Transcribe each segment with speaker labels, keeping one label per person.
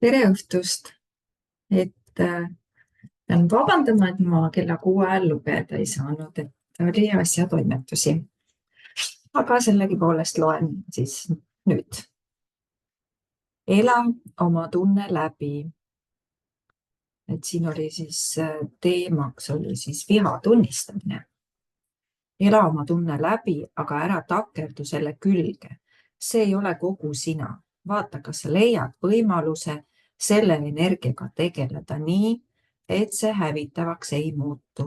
Speaker 1: Tere õhtust, pean vabandama, et ma kella 6 ajal lugeda ei saanud, et oli asjatoimetusi. Aga sellegipoolest loen siis nüüd. Ela oma tunne läbi. Et siin oli siis teemaks oli siis viha tunnistamine. Ela oma tunne läbi, aga ära takerdu selle külge. See ei ole kogu sina. Vaata, kas sa leiad võimaluse selle energiaga tegeleda nii, et see hävitavaks ei muutu.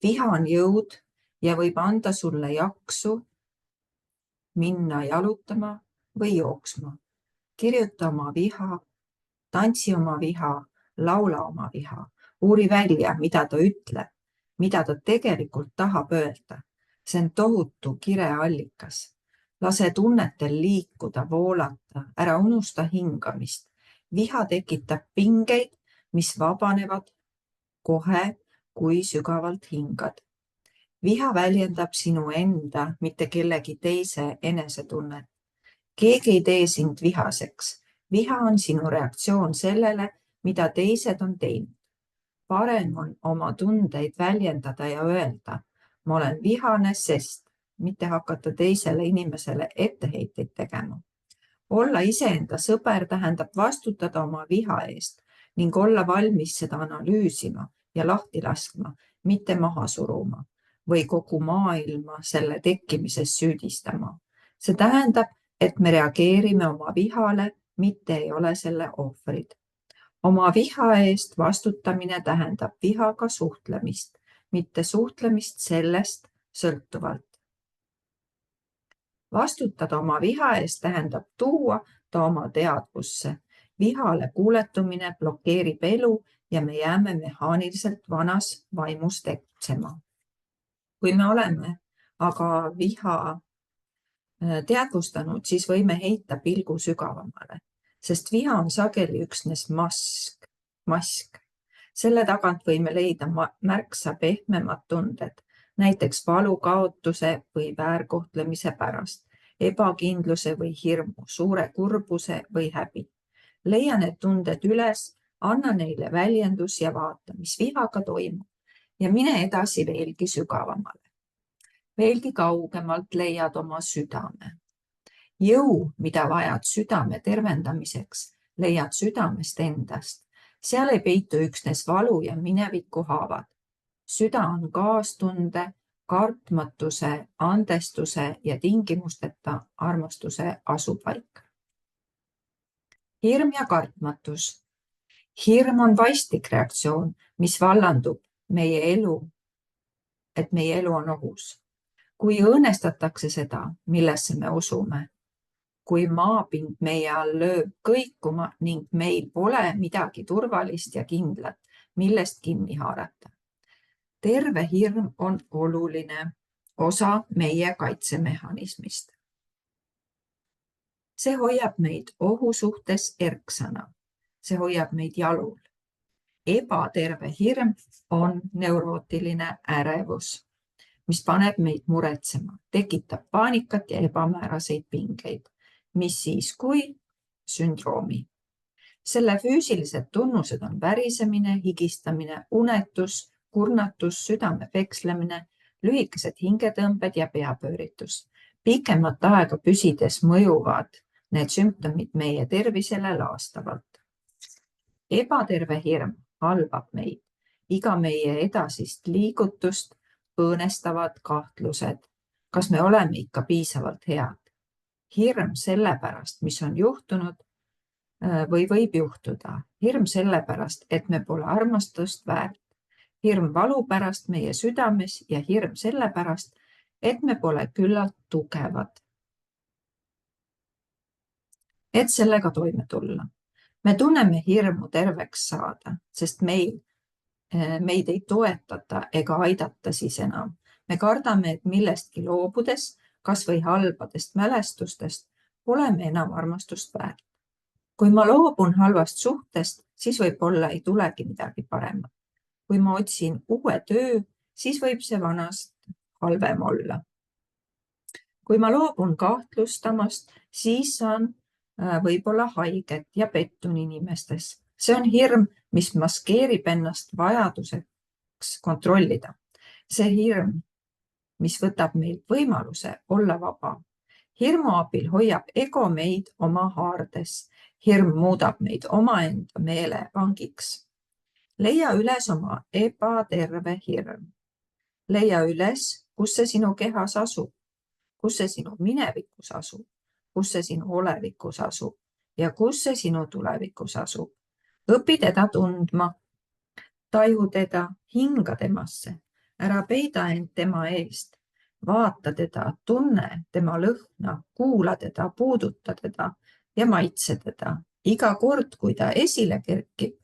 Speaker 1: Viha on jõud ja võib anda sulle jaksu minna jalutama või jooksma. Kirjuta oma viha, tantsi oma viha, laula oma viha. Uuri välja, mida ta ütleb, mida ta tegelikult tahab öelda. See on tohutu kireallikas. Lase tunnetel liikuda, voolata, ära unusta hingamist. Viha tekitab pingeid, mis vabanevad kohe, kui sügavalt hingad. Viha väljendab sinu enda, mitte kellegi teise enesetunnet. Keegi ei tee sind vihaseks. Viha on sinu reaktsioon sellele, mida teised on teinud. Parem on oma tundeid väljendada ja öelda, ma olen vihane, sest mitte hakata teisele inimesele etteheiteid tegema. Olla iseenda sõber tähendab vastutada oma viha eest ning olla valmis seda analüüsima ja lahti laskma, mitte maha suruma või kogu maailma selle tekkimises süüdistama. See tähendab, et me reageerime oma vihale, mitte ei ole selle ohvrid. Oma viha eest vastutamine tähendab vihaga suhtlemist, mitte suhtlemist sellest sõltuvalt. Vastutada oma viha eest tähendab tuua ta oma teadvusse. Vihale kuuletumine blokeerib elu ja me jääme mehaaniliselt vanas vaimus tegutsema. Kui me oleme aga viha teadvustanud, siis võime heita pilgu sügavamale, sest viha on sageli üksnes mask. Selle tagant võime leida märksa pehmemad tunded, näiteks valu, kaotuse või väärkohtlemise pärast, ebakindluse või hirmu, suure kurbuse või häbi. Leia need tunded üles, anna neile väljendus ja vaata, mis vihaga toimub ja mine edasi veelgi sügavamale. Veelgi kaugemalt leiad oma südame. Jõu, mida vajad südame tervendamiseks, leiad südamest endast. Seal ei peitu üksnes valu ja mineviku haavad. Süda on kaastunde, kartmatuse, andestuse ja tingimusteta armastuse asupaik. Hirm ja kartmatus. Hirm on vaistik reaktsioon, mis vallandub meie elu, et meie elu on ohus. Kui õõnestatakse seda, millesse me usume, kui maapind meie all lööb kõikuma ning meil pole midagi turvalist ja kindlat, millest kinni haarata. Terve hirm on oluline osa meie kaitsemehhanismist. See hoiab meid ohu suhtes erksana. See hoiab meid jalul. Ebaterve hirm on neurootiline ärevus, mis paneb meid muretsema, tekitab paanikat ja ebamääraseid pingeid, mis siis kui sündroomi. Selle füüsilised tunnused on värisemine, higistamine, unetus, kurnatus, südame pekslemine, lühikesed hingetõmbed ja peapööritus. Pikemat aega püsides mõjuvad need sümptomid meie tervisele laastavalt. Ebaterve hirm halvab meid, iga meie edasist liigutust õõnestavad kahtlused, kas me oleme ikka piisavalt head. Hirm selle pärast, mis on juhtunud või võib juhtuda. Hirm selle pärast, et me pole armastust väärt. Hirm valu pärast meie südames ja hirm selle pärast, et me pole küllalt tugevad. Et sellega toime tulla. Me tunneme hirmu terveks saada, sest meid ei toetata ega aidata siis enam. Me kardame, et millestki loobudes, kas või halbadest mälestustest, pole me enam armastust väärt. Kui ma loobun halvast suhtest, siis võib-olla ei tulegi midagi paremat. Kui ma otsin uue töö, siis võib see vanast halvem olla. Kui ma loobun kahtlustamast, siis saan võib-olla haiget ja pettun inimestes. See on hirm, mis maskeerib ennast vajaduseks kontrollida. See hirm, mis võtab meilt võimaluse olla vaba. Hirmu abil hoiab ego meid oma haardes. Hirm muudab meid omaenda meele vangiks. Leia üles oma ebaterve hirm. Leia üles, kus see sinu kehas asub, kus see sinu minevikus asub, kus see sinu olevikus asub ja kus see sinu tulevikus asub. Õpi teda tundma, taju teda, hinga temasse, ära peida end tema eest, vaata teda, tunne tema lõhna, kuula teda, puuduta teda ja maitse teda iga kord, kui ta esile kerkib.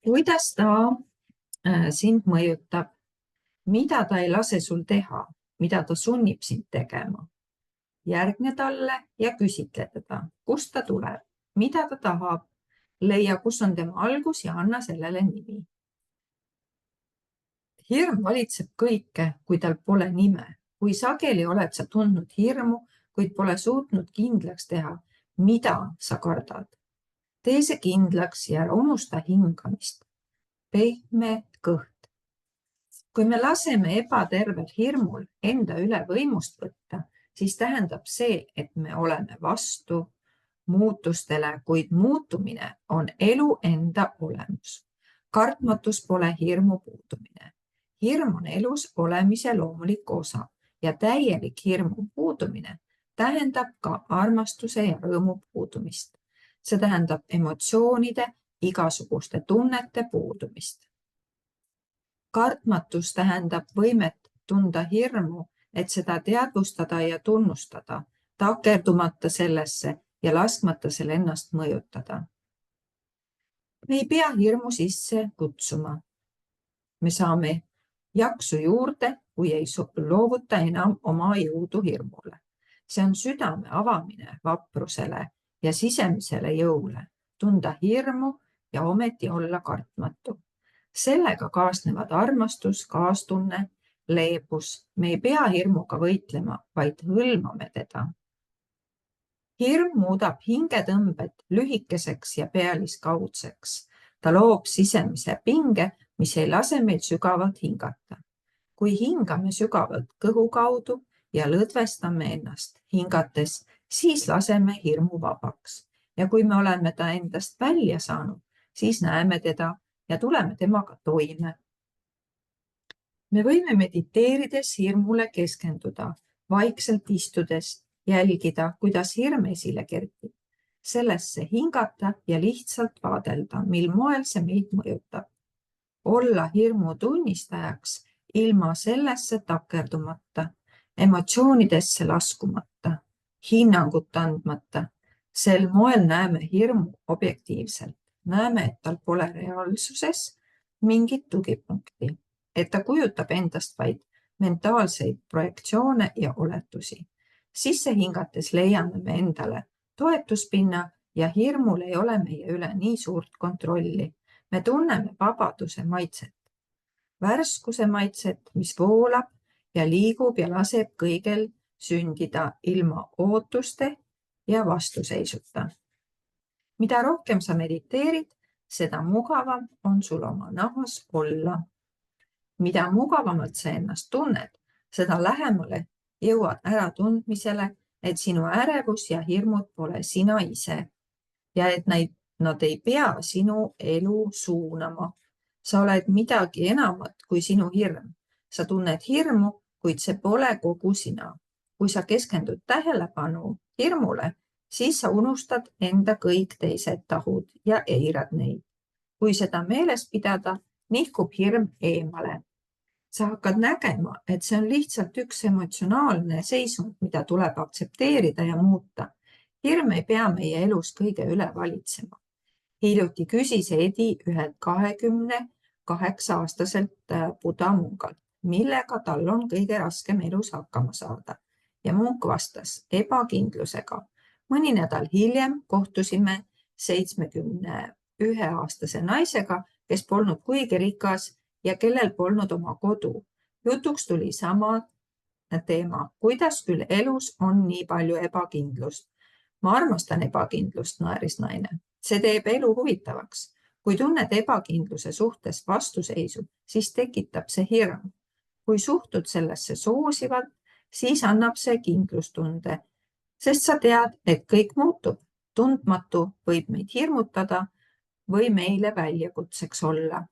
Speaker 1: Kuidas ta sind mõjutab, mida ta ei lase sul teha, mida ta sunnib sind tegema. Järgne talle ja küsitle teda, kust ta tuleb, mida ta tahab, leia, kus on tema algus ja anna sellele nimi. Hirm valitseb kõike, kui tal pole nime. Kui sageli oled sa tundnud hirmu, kuid pole suutnud kindlaks teha, mida sa kardad. Tee see kindlaks ja ära unusta hingamist. Pehme kõht. Kui me laseme ebatervel hirmul enda üle võimust võtta, siis tähendab see, et me oleme vastu muutustele, kuid muutumine on elu enda olemus. Kartmatus pole hirmu puudumine. Hirm on elus olemise loomulik osa ja täielik hirmu puudumine tähendab ka armastuse ja rõõmu puudumist. See tähendab emotsioonide, igasuguste tunnete puudumist. Kartmatus tähendab võimet tunda hirmu, et seda teadvustada ja tunnustada, takerdumata sellesse ja laskmata selle ennast mõjutada. Me ei pea hirmu sisse kutsuma. Me saame jaksu juurde, kui ei loovuta enam oma jõudu hirmule. See on südame avamine vaprusele ja sisemisele jõule, tunda hirmu ja ometi olla kartmatu. Sellega kaasnevad armastus, kaastunne, leebus. Me ei pea hirmuga võitlema, vaid hõlmame teda. Hirm muudab hingetõmbed lühikeseks ja pealiskaudseks. Ta loob sisemise pinge, mis ei lase meil sügavalt hingata. Kui hingame sügavalt kõhu kaudu ja lõdvestame ennast hingates, siis laseme hirmu vabaks. Ja kui me oleme ta endast välja saanud, siis näeme teda ja tuleme temaga toime. Me võime mediteerides hirmule keskenduda, vaikselt istudes, jälgida, kuidas hirm esile kerkib. Sellesse hingata ja lihtsalt vaadelda, mil moel see meid mõjutab. Olla hirmu tunnistajaks ilma sellesse takerdumata, emotsioonidesse laskumata, hinnangut andmata. Sel moel näeme hirmu objektiivselt. Näeme, et tal pole reaalsuses mingit tugipunkti, et ta kujutab endast vaid mentaalseid projektsioone ja oletusi. Sisse hingates leiame me endale toetuspinna ja hirmul ei ole meie üle nii suurt kontrolli. Me tunneme vabaduse maitset, värskuse maitset, mis voolab ja liigub ja laseb kõigel sündida ilma ootuste ja vastuseisuta. Mida rohkem sa mediteerid, seda mugavam on sul oma nahas olla. Mida mugavamalt sa ennast tunned, seda lähemale jõuad äratundmisele, et sinu ärevus ja hirmud pole sina ise ja et nad ei pea sinu elu suunama. Sa oled midagi enamat kui sinu hirm. Sa tunned hirmu, kuid see pole kogu sina. Kui sa keskendud tähelepanu hirmule, siis sa unustad enda kõik teised tahud ja eirad neid. Kui seda meeles pidada, nihkub hirm eemale. Sa hakkad nägema, et see on lihtsalt üks emotsionaalne seisund, mida tuleb aktsepteerida ja muuta. Hirm ei pea meie elus kõige üle valitsema. Hiljuti küsis Edi ühelt 28-aastaselt Buda mungalt, millega tal on kõige raskem elus hakkama saada. Ja munk vastas ebakindlusega. Mõni nädal hiljem kohtusime 71-aastase naisega, kes polnud kuigi rikas ja kellel polnud oma kodu. Jutuks tuli sama teema. Kuidas küll elus on nii palju ebakindlust? Ma armastan ebakindlust, naeris naine. See teeb elu huvitavaks. Kui tunned ebakindluse suhtes vastuseisu, siis tekitab see hirm. Kui suhtud sellesse soosivalt, siis annab see kindlustunde, sest sa tead, et kõik muutub. Tundmatu võib meid hirmutada või meile väljakutseks olla.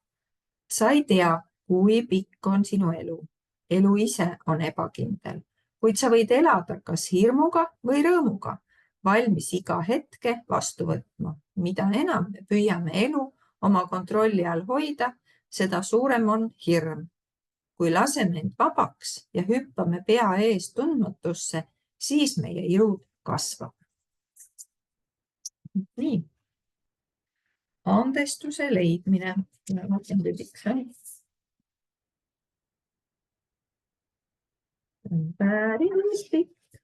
Speaker 1: Sa ei tea, kui pikk on sinu elu. Elu ise on ebakindel, kuid sa võid elada kas hirmuga või rõõmuga, valmis iga hetke vastu võtma. Mida enam me püüame elu oma kontrolli all hoida, seda suurem on hirm. Kui laseme end vabaks ja hüppame pea ees tundmatusse, siis meie jõud kasvab. Nii. Andestuse leidmine. Vaatan tüdiks, päris pikk.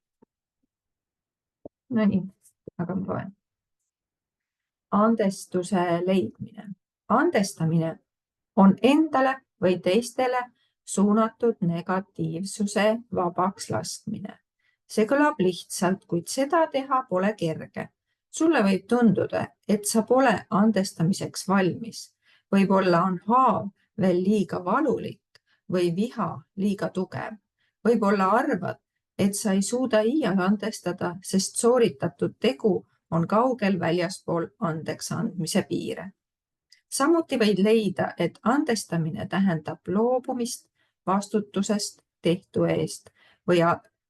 Speaker 1: No nii, aga ma loen. Andestuse leidmine. Andestamine on endale või teistele suunatud negatiivsuse vabaks laskmine. See kõlab lihtsalt, kuid seda teha pole kerge. Sulle võib tunduda, et sa pole andestamiseks valmis. Võib-olla on haav veel liiga valulik või viha liiga tugev. Võib-olla arvad, et sa ei suuda iial andestada, sest sooritatud tegu on kaugel väljaspool andeks andmise piire. Samuti võid leida, et andestamine tähendab loobumist vastutusest tehtu eest või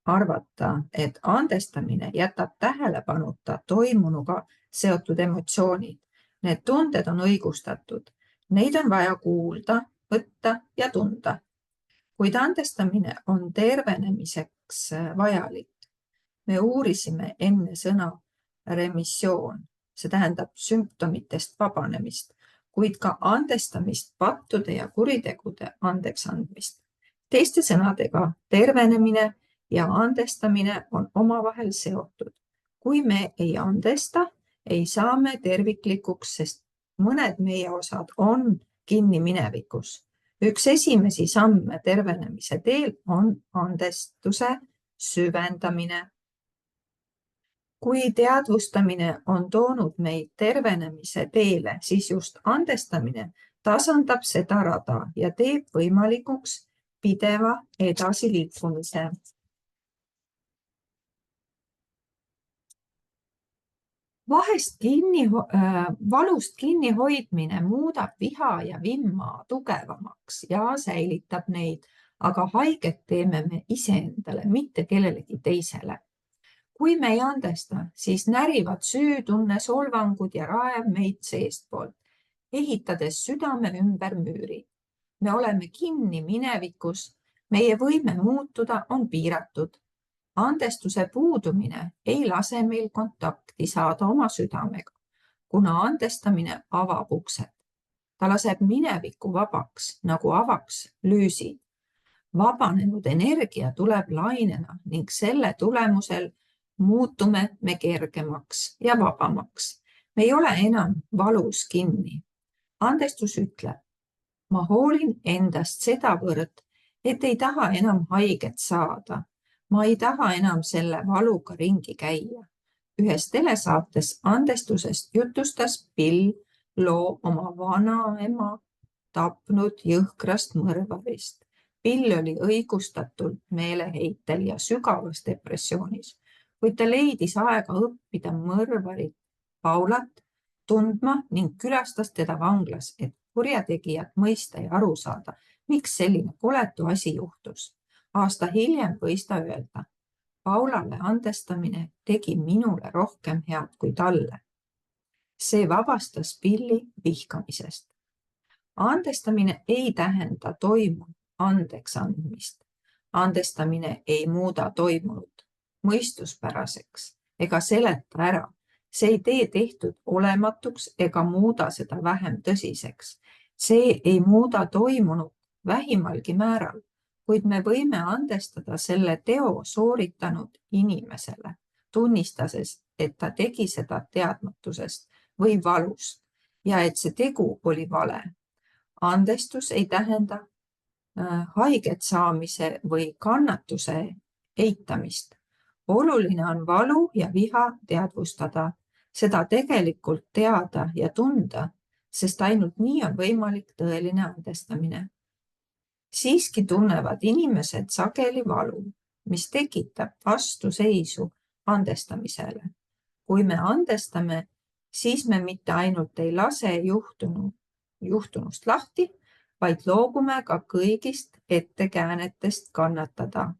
Speaker 1: arvata, et andestamine jätab tähelepanuta toimunuga seotud emotsioonid. Need tunded on õigustatud. Neid on vaja kuulda, võtta ja tunda. Kuid andestamine on tervenemiseks vajalik. Me uurisime enne sõna remissioon, see tähendab sümptomitest vabanemist, kuid ka andestamist, pattude ja kuritegude andeks andmist. Teiste sõnadega, tervenemine ja andestamine on omavahel seotud. Kui me ei andesta, ei saa me terviklikuks, sest mõned meie osad on kinni minevikus. Üks esimesi samme tervenemise teel on andestuse süvendamine. Kui teadvustamine on toonud meid tervenemise teele, siis just andestamine tasandab seda rada ja teeb võimalikuks pideva edasiliikumise. Vahest valust kinnihoidmine muudab viha ja vimma tugevamaks ja säilitab neid, aga haiget teeme me iseendale, mitte kellelegi teisele. Kui me ei andesta, siis närivad süütunne, solvangud ja raev meid seestpoolt, ehitades südame ümber müüri. Me oleme kinni minevikus, meie võime muutuda on piiratud. Andestuse puudumine ei lase meil kontakti saada oma südamega, kuna andestamine avab uksed. Ta laseb mineviku vabaks, nagu avaks lüüsid. Vabanenud energia tuleb lainena ning selle tulemusel muutume me kergemaks ja vabamaks. Me ei ole enam valus kinni. Andestus ütleb, ma hoolin endast sedavõrd, et ei taha enam haiget saada. Ma ei taha enam selle valuga ringi käia. Ühes telesaates andestusest jutustas Bill loo oma vanaema tapnud jõhkrast mõrvarist. Bill oli õigustatult meeleheitel ja sügavas depressioonis, kuid ta leidis aega õppida mõrvarit Paulat tundma ning külastas teda vanglas, et kurjategijat mõista ja aru saada, miks selline koletu asi juhtus. Aasta hiljem võis ta öelda, Paulale andestamine tegi minule rohkem head kui talle. See vabastas Billi vihkamisest. Andestamine ei tähenda toimunu andeks andmist. Andestamine ei muuda toimunut mõistuspäraseks ega seleta ära. See ei tee tehtud olematuks ega muuda seda vähem tõsiseks. See ei muuda toimunut vähimalgi määral, kuid me võime andestada selle teo sooritanud inimesele, tunnistades, et ta tegi seda teadmatusest või valust ja et see tegu oli vale. Andestus ei tähenda haiget saamise või kannatuse eitamist. Oluline on valu ja viha teadvustada, seda tegelikult teada ja tunda, sest ainult nii on võimalik tõeline andestamine. Siiski tunnevad inimesed sageli valu, mis tekitab vastuseisu andestamisele. Kui me andestame, siis me mitte ainult ei lase juhtunust lahti, vaid loobume ka kõigist ettekäänetest kannatada.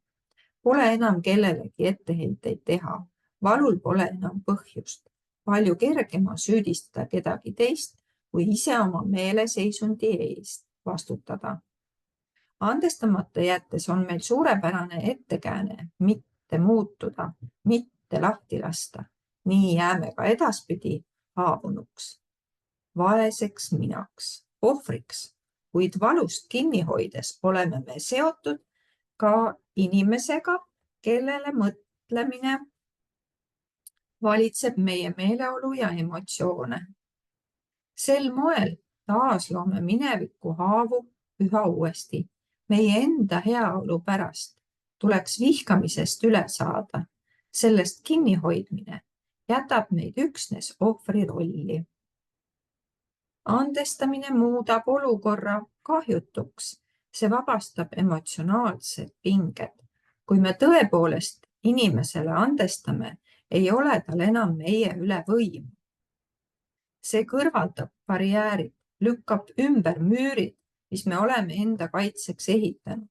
Speaker 1: Pole enam kellelegi etteheiteid teha, valul pole enam põhjust. Palju kergem on süüdistada kedagi teist, kui ise oma meeleseisundi eest vastutada. Andestamata jättes on meil suurepärane ettekääne mitte muutuda, mitte lahti lasta. Nii jääme ka edaspidi haavunuks, vaeseks minaks, ohvriks, kuid valust kinni hoides oleme me seotud ka inimesega, kellele mõtlemine valitseb meie meeleolu ja emotsioone. Sel moel taasloome mineviku haavu üha uuesti. Meie enda heaolu pärast tuleks vihkamisest üle saada. Sellest kinnihoidmine jätab meid üksnes ohvri rolli. Andestamine muudab olukorra kahjutuks. See vabastab emotsionaalsed pinged. Kui me tõepoolest inimesele andestame, ei ole tal enam meie üle võimu. See kõrvaldab barjäärid, lükkab ümber müürid, mis me oleme enda kaitseks ehitanud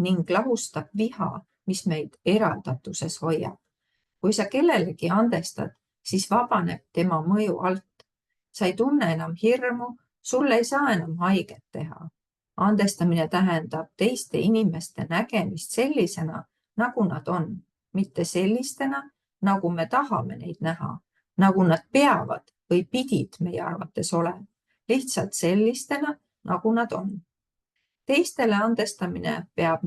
Speaker 1: ning lahustab viha, mis meid eraldatuses hoiab. Kui sa kellelegi andestad, siis vabaneb tema mõju alt. Sa ei tunne enam hirmu, sulle ei saa enam haiget teha. Andestamine tähendab teiste inimeste nägemist sellisena, nagu nad on, mitte sellistena, nagu me tahame neid näha, nagu nad peavad või pidid meie arvates olema, lihtsalt sellistena, nagu nad on. Teistele andestamine paneb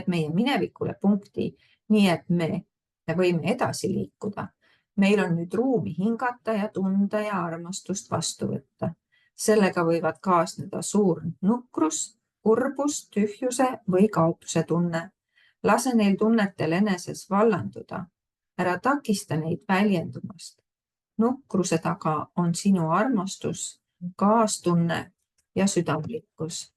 Speaker 1: meie minevikule punkti, nii et me võime edasi liikuda. Meil on nüüd ruumi hingata ja tunda ja armastust vastu võtta. Sellega võivad kaasneda suur nukrus, kurbus, tühjuse või kaotuse tunne. Lase neil tunnetel eneses vallanduda. Ära takista neid väljendumast. Nukruse taga on sinu armastus, kaastunne ja südamlikkus.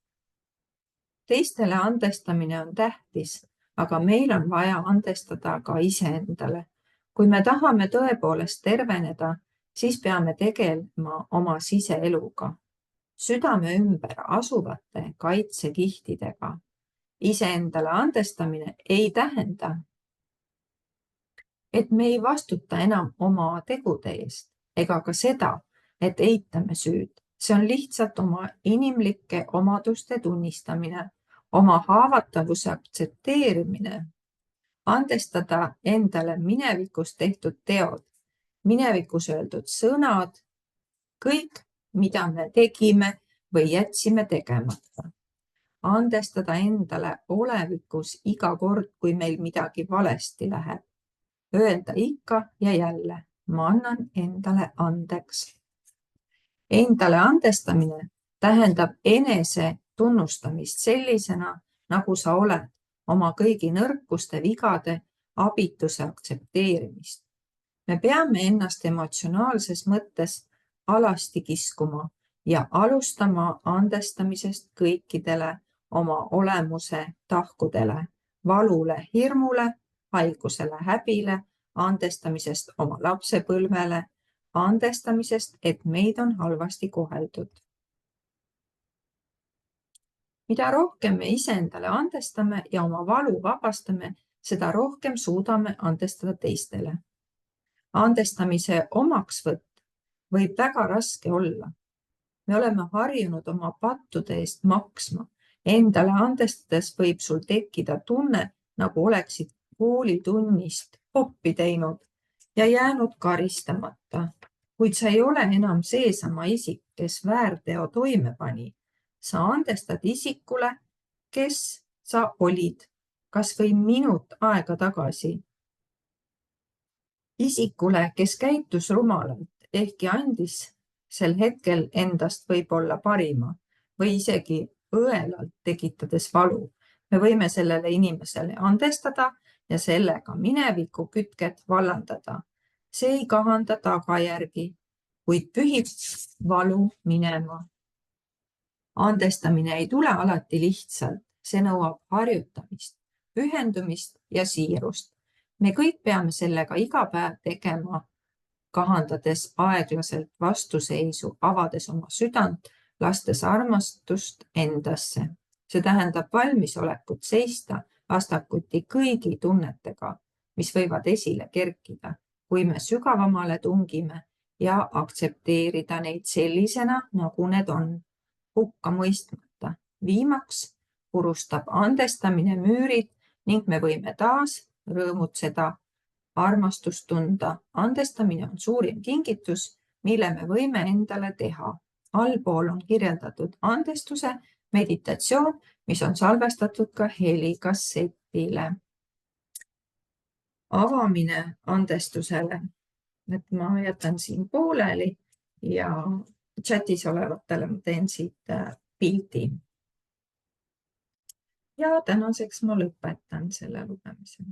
Speaker 1: Teistele andestamine on tähtis, aga meil on vaja andestada ka iseendale. Kui me tahame tõepoolest terveneda, siis peame tegelema oma siseeluga, südame ümber asuvate kaitsekihtidega. Iseendale andestamine ei tähenda, et me ei vastuta enam oma tegude eest ega ka seda, et eitame süüd. See on lihtsalt oma inimlike omaduste tunnistamine, oma haavatavuse aktsepteerimine, andestada endale minevikus tehtud teod, minevikus öeldud sõnad, kõik, mida me tegime või jätsime tegemata. Andestada endale olevikus iga kord, kui meil midagi valesti läheb. Öelda ikka ja jälle, ma annan endale andeks. Endale andestamine tähendab enese tunnustamist sellisena, nagu sa oled, oma kõigi nõrkuste, vigade, abituse aktsepteerimist. Me peame ennast emotsionaalses mõttes alasti kiskuma ja alustama andestamisest kõikidele oma olemuse tahkudele, valule, hirmule, haigusele, häbile, andestamisest oma lapsepõlvele, andestamisest, et meid on halvasti koheldud. Mida rohkem me iseendale andestame ja oma valu vabastame, seda rohkem suudame andestada teistele. Andestamise omaksvõtt võib väga raske olla. Me oleme harjunud oma pattude eest maksma. Endale andestades võib sul tekkida tunne, nagu oleksid koolitunnist poppi teinud ja jäänud karistamata. Kuid sa ei ole enam seesama isik, kes väärteo toime pani. Sa andestad isikule, kes sa olid, kas või minut aega tagasi. Isikule, kes käitus rumalalt, ehkki andis sel hetkel endast võib-olla parima või isegi õelalt, tekitades valu. Me võime sellele inimesele andestada ja sellega mineviku kütket vallandada. See ei kahanda tagajärgi, kuid pühib valu minema. Andestamine ei tule alati lihtsalt, see nõuab harjutamist, pühendumist ja siirust. Me kõik peame sellega iga päev tegema, kahandades aeglaselt vastuseisu, avades oma südant, lastes armastust endasse. See tähendab valmisolekut seista vastakuti kõigi tunnetega, mis võivad esile kerkida, kui me sügavamale tungime ja aktsepteerida neid sellisena, nagu need on, hukka mõistmata. Viimaks purustab andestamine müürid ning me võime taas rõõmutseda, armastust tunda. Andestamine on suurim kingitus, mille me võime endale teha. Allpool on kirjeldatud andestuse meditatsioon, mis on salvestatud ka helikassetile. Avamine andestusele. Et ma jätan siin pooleli ja chatis olevatele ma teen siit pildi. Ja tänaseks ma lõpetan selle lugemise.